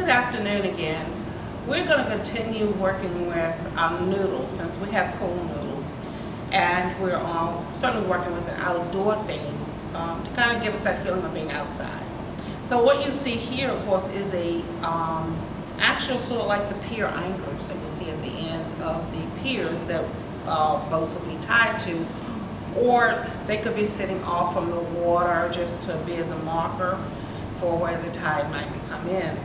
Good afternoon again. We're going to continue working with noodles since we have pool noodles, and we're certainly working with an outdoor theme to kind of give us that feeling of being outside. So what you see here, of course, is a actual sort of like the pier anchors that you see at the end of the piers that boats will be tied to, or they could be sitting off from the water just to be as a marker for where the tide might be come in.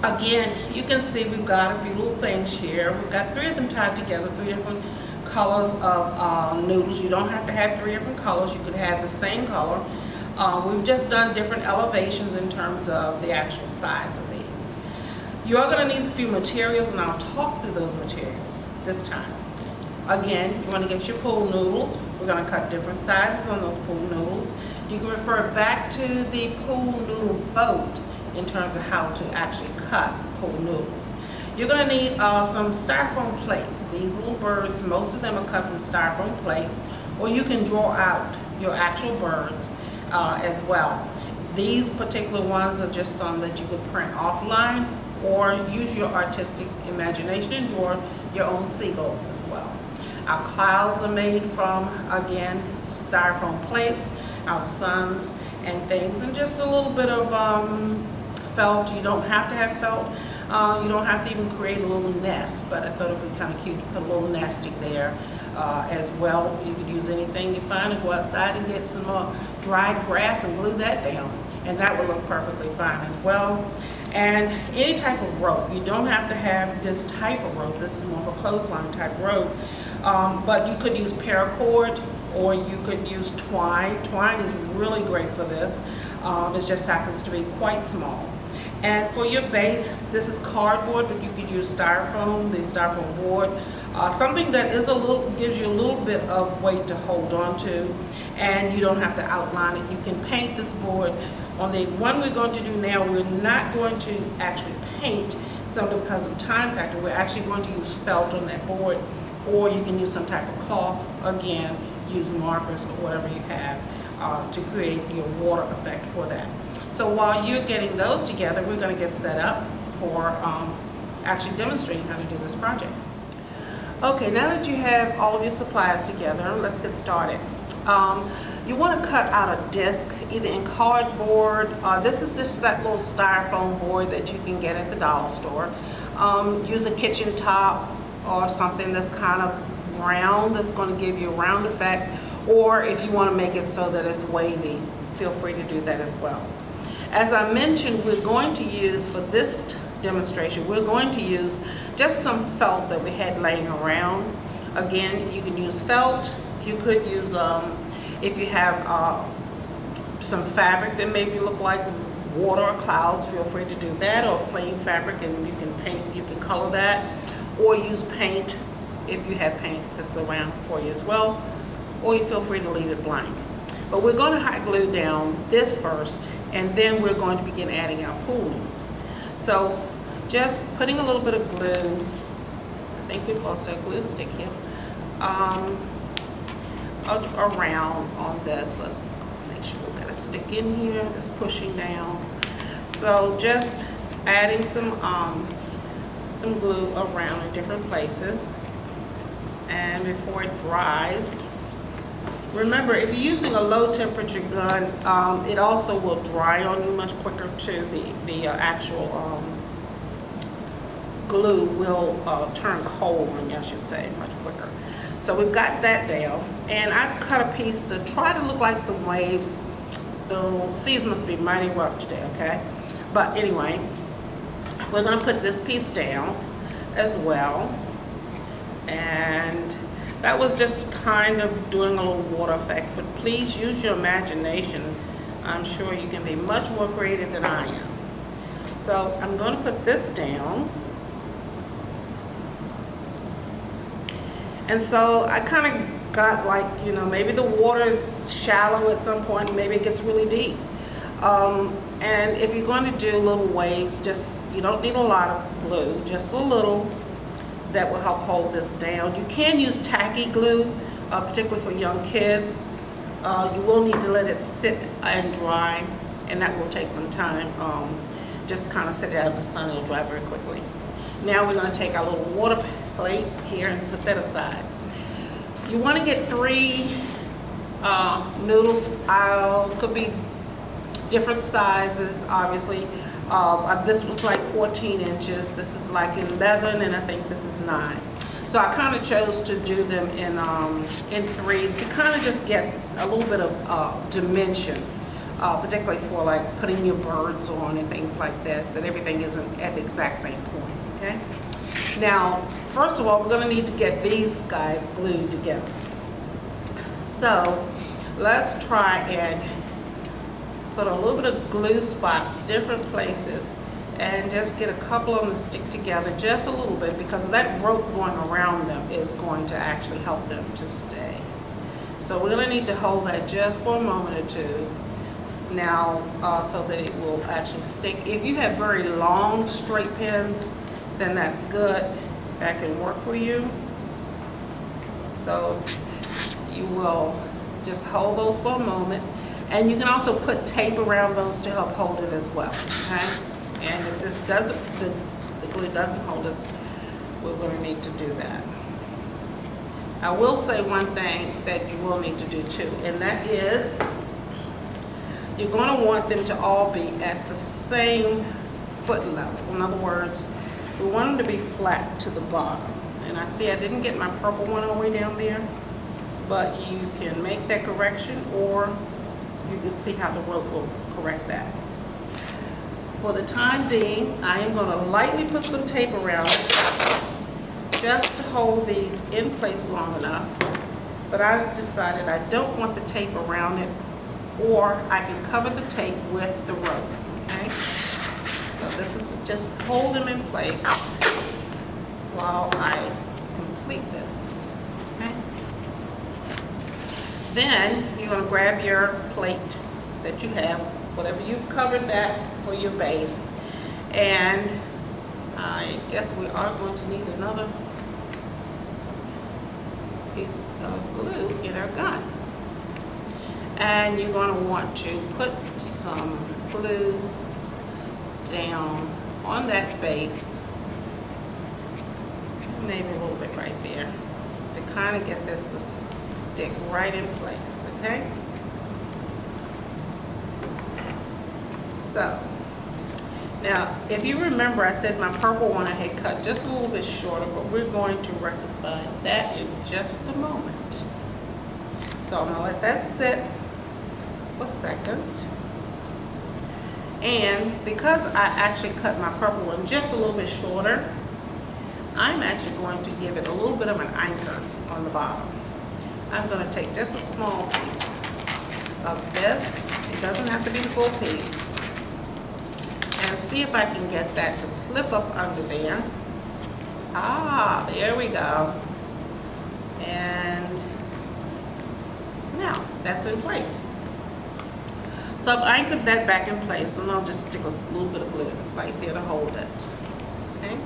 Again, you can see we've got a few little things here. We've got 3 of them tied together, 3 different colors of noodles. You don't have to have 3 different colors. You could have the same color. We've just done different elevations in terms of the actual size of these. You are going to need a few materials, and I'll talk through those materials this time. Again, you want to get your pool noodles. We're going to cut different sizes on those pool noodles. You can refer back to the pool noodle boat in terms of how to actually cut pool noodles. You're going to need some styrofoam plates. These little birds, most of them are cut from styrofoam plates, or you can draw out your actual birds as well. These particular ones are just some that you could print offline, or use your artistic imagination and draw your own seagulls as well. Our clouds are made from, again, styrofoam plates, our suns and things, and just a little bit of felt. You don't have to have felt. You don't have to even create a little nest, but I thought it would be kind of cute to put a little nesting there as well. You could use anything you find and go outside and get some dried grass and glue that down, and that would look perfectly fine as well. And any type of rope. You don't have to have this type of rope. This is more of a clothesline type rope, but you could use paracord, or you could use twine. Twine is really great for this. It just happens to be quite small. And for your base, this is cardboard, but you could use styrofoam, the styrofoam board, something that is gives you a little bit of weight to hold on to, and you don't have to outline it. You can paint this board. On the one we're going to do now, we're not going to actually paint, simply because of time factor. We're actually going to use felt on that board, or you can use some type of cloth. Again, use markers or whatever you have to create your water effect for that. So while you're getting those together, we're going to get set up for actually demonstrating how to do this project. Okay, now that you have all of your supplies together, let's get started. You want to cut out a disc, either in cardboard. This is just that little styrofoam board that you can get at the dollar store. Use a kitchen top or something that's kind of round, that's going to give you a round effect. Or if you want to make it so that it's wavy, feel free to do that as well. As I mentioned, we're going to use, for this demonstration, we're going to use just some felt that we had laying around. Again, you can use felt. You could use, if you have some fabric that maybe look like water or clouds, feel free to do that, or plain fabric, and you can paint, you can color that, or use paint if you have paint that's around for you as well, or you feel free to leave it blank. But we're going to hot glue down this first, and then we're going to begin adding our pool noodles. So just putting a little bit of glue, I think we've also got a glue stick here, around on this. Let's make sure we've got a stick in here that's pushing down. So just adding some glue around in different places, and before it dries. Remember, if you're using a low temperature gun, it also will dry on you much quicker too. The actual glue will turn cold on you, I should say, much quicker. So we've got that down, and I've cut a piece to try to look like some waves. The seas must be mighty rough today, okay? But anyway, we're going to put this piece down as well, and that was just kind of doing a little water effect, but please use your imagination. I'm sure you can be much more creative than I am. So I'm going to put this down. And so I kind of got like, you know, maybe the water is shallow at some point, maybe it gets really deep. And if you're going to do little waves, just, you don't need a lot of glue, just a little. That will help hold this down. You can use tacky glue, particularly for young kids. You will need to let it sit and dry, and that will take some time just kind of set it out in the sun, it'll dry very quickly. Now we're going to take our little water plate here and put that aside. You want to get 3 noodles out. Could be different sizes, obviously. This one's like 14 inches. This is like 11, and I think this is 9. So I kind of chose to do them in 3s to kind of just get a little bit of dimension, particularly for like putting your birds on and things like that, that everything isn't at the exact same point, okay? Now, first of all, we're going to need to get these guys glued together. So let's try and put a little bit of glue spots, different places, and just get a couple of them to stick together just a little bit, because that rope going around them is going to actually help them to stay. So we're going to need to hold that just for a moment or two now, so that it will actually stick. If you have very long straight pins, then that's good. That can work for you. So you will just hold those for a moment. And you can also put tape around those to help hold it as well, okay? And if this doesn't, the glue doesn't hold us, we're going to need to do that. I will say one thing that you will need to do too, and that is you're going to want them to all be at the same foot level. In other words, we want them to be flat to the bottom. And I see I didn't get my purple one all the way down there, but you can make that correction, or you can see how the rope will correct that. For the time being, I am going to lightly put some tape around it just to hold these in place long enough. But I decided I don't want the tape around it, or I can cover the tape with the rope, okay? So this is just hold them in place while I complete this, okay? Then you're going to grab your plate that you have, whatever you've covered that for your base, and I guess we are going to need another piece of glue in our gun. And you're going to want to put some glue down on that base, maybe a little bit right there, to kind of get this to stick right in place, okay? So, now, if you remember, I said my purple one I had cut just a little bit shorter, but we're going to rectify that in just a moment. So I'm going to let that sit for a second. And because I actually cut my purple one just a little bit shorter, I'm actually going to give it a little bit of an anchor on the bottom. I'm going to take just a small piece of this. It doesn't have to be the full piece. And see if I can get that to slip up under there. Ah, there we go. And now that's in place. So I've anchored that back in place, and I'll just stick a little bit of glue right there to hold it. Okay.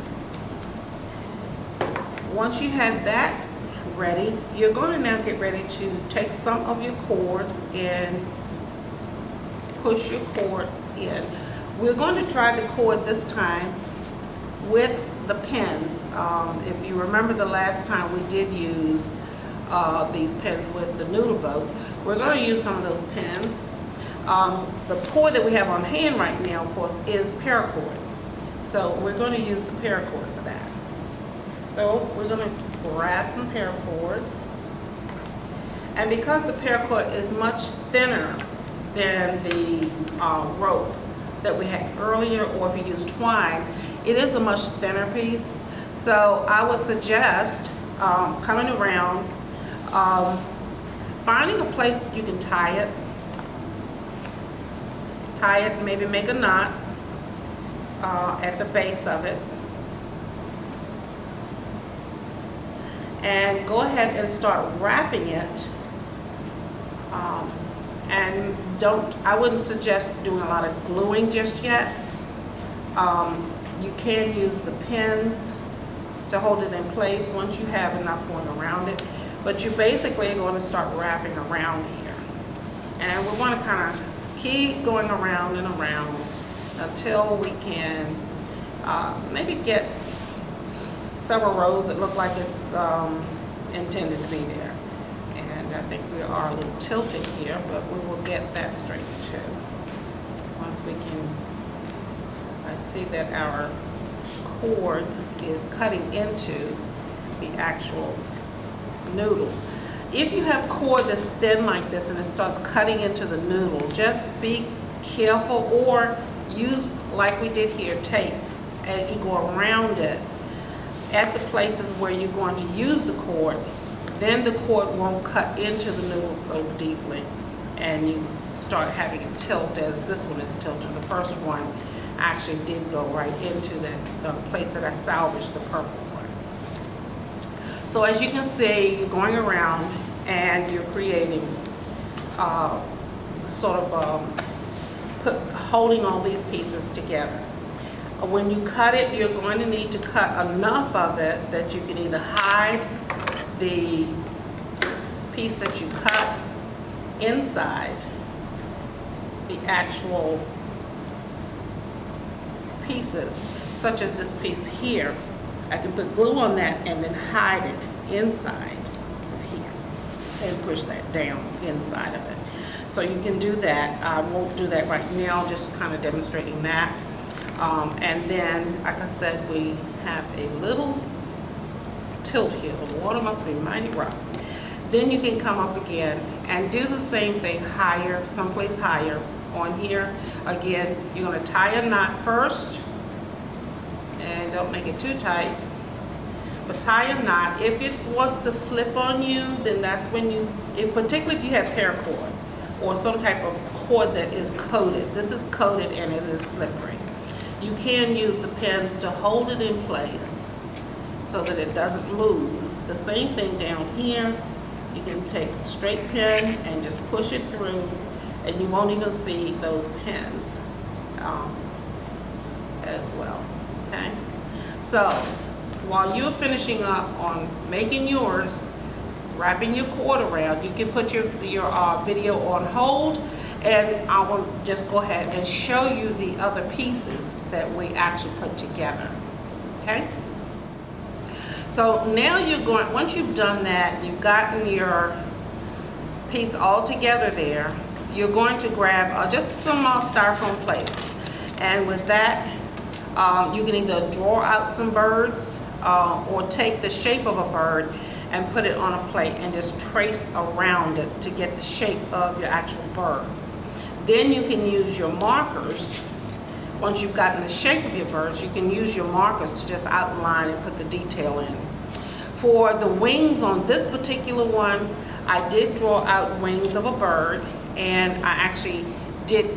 Once you have that ready, you're going to now get ready to take some of your cord and push your cord in. We're going to try the cord this time with the pins. If you remember the last time we did use these pins with the noodle boat, we're going to use some of those pins. The cord that we have on hand right now, of course, is paracord. So we're going to use the paracord for that. So we're going to grab some paracord. And because the paracord is much thinner than the rope that we had earlier, or if you use twine, it is a much thinner piece. So I would suggest coming around, finding a place that you can tie it, maybe make a knot at the base of it, and go ahead and start wrapping it. And I wouldn't suggest doing a lot of gluing just yet. You can use the pins to hold it in place once you have enough going around it. But you basically are going to start wrapping around here. And we want to kind of keep going around and around until we can maybe get several rows that look like it's intended to be there. And I think we are a little tilted here, but we will get that straight too. Once we can, I see that our cord is cutting into the actual noodle. If you have cord that's thin like this and it starts cutting into the noodle, just be careful, or use, like we did here, tape as you go around it at the places where you're going to use the cord. Then the cord won't cut into the noodle so deeply and you start having it tilt as this one is tilted. The first one actually did go right into that place that I salvaged the purple one. So as you can see, you're going around and you're creating holding all these pieces together. When you cut it, you're going to need to cut enough of it that you can either hide the piece that you cut inside the actual pieces, such as this piece here. I can put glue on that and then hide it inside of here and push that down inside of it. So you can do that. I won't do that right now, just kind of demonstrating that. And then, like I said, we have a little tilt here. The water must be mighty rough. Then you can come up again and do the same thing higher, someplace higher on here. Again, you're going to tie a knot first, and don't make it too tight, but tie a knot. If it wants to slip on you, then that's when you, particularly if you have paracord or some type of cord that is coated. This is coated and it is slippery. You can use the pins to hold it in place so that it doesn't move. The same thing down here. You can take a straight pin and just push it through, and you won't even see those pins as well. Okay? So while you're finishing up on making yours, wrapping your cord around, you can put your video on hold, and I will just go ahead and show you the other pieces that we actually put together. Okay? So now you're going, once you've done that, you've gotten your piece all together there, you're going to grab just some styrofoam plates. And with that, you can either draw out some birds or take the shape of a bird and put it on a plate and just trace around it to get the shape of your actual bird. Then you can use your markers. Once you've gotten the shape of your birds, you can use your markers to just outline and put the detail in. For the wings on this particular one, I did draw out wings of a bird, and I actually did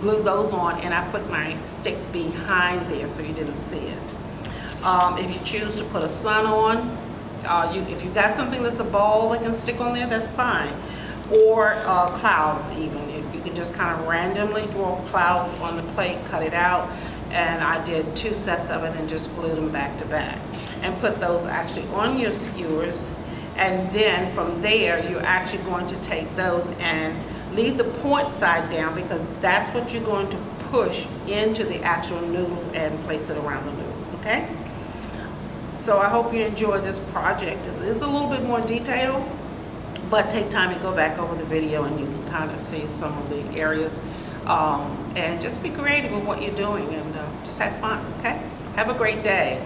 glue those on, and I put my stick behind there so you didn't see it. If you choose to put a sun on, if you got something that's a ball that can stick on there, that's fine. Or clouds even. You can just kind of randomly draw clouds on the plate, cut it out, and I did 2 sets of it and just glued them back to back. And put those actually on your skewers, and then from there you're actually going to take those and leave the point side down, because that's what you're going to push into the actual noodle and place it around the noodle. Okay? So I hope you enjoy this project. It's a little bit more detailed, but take time to go back over the video and you can kind of see some of the areas, and just be creative with what you're doing, and just have fun. Okay? Have a great day.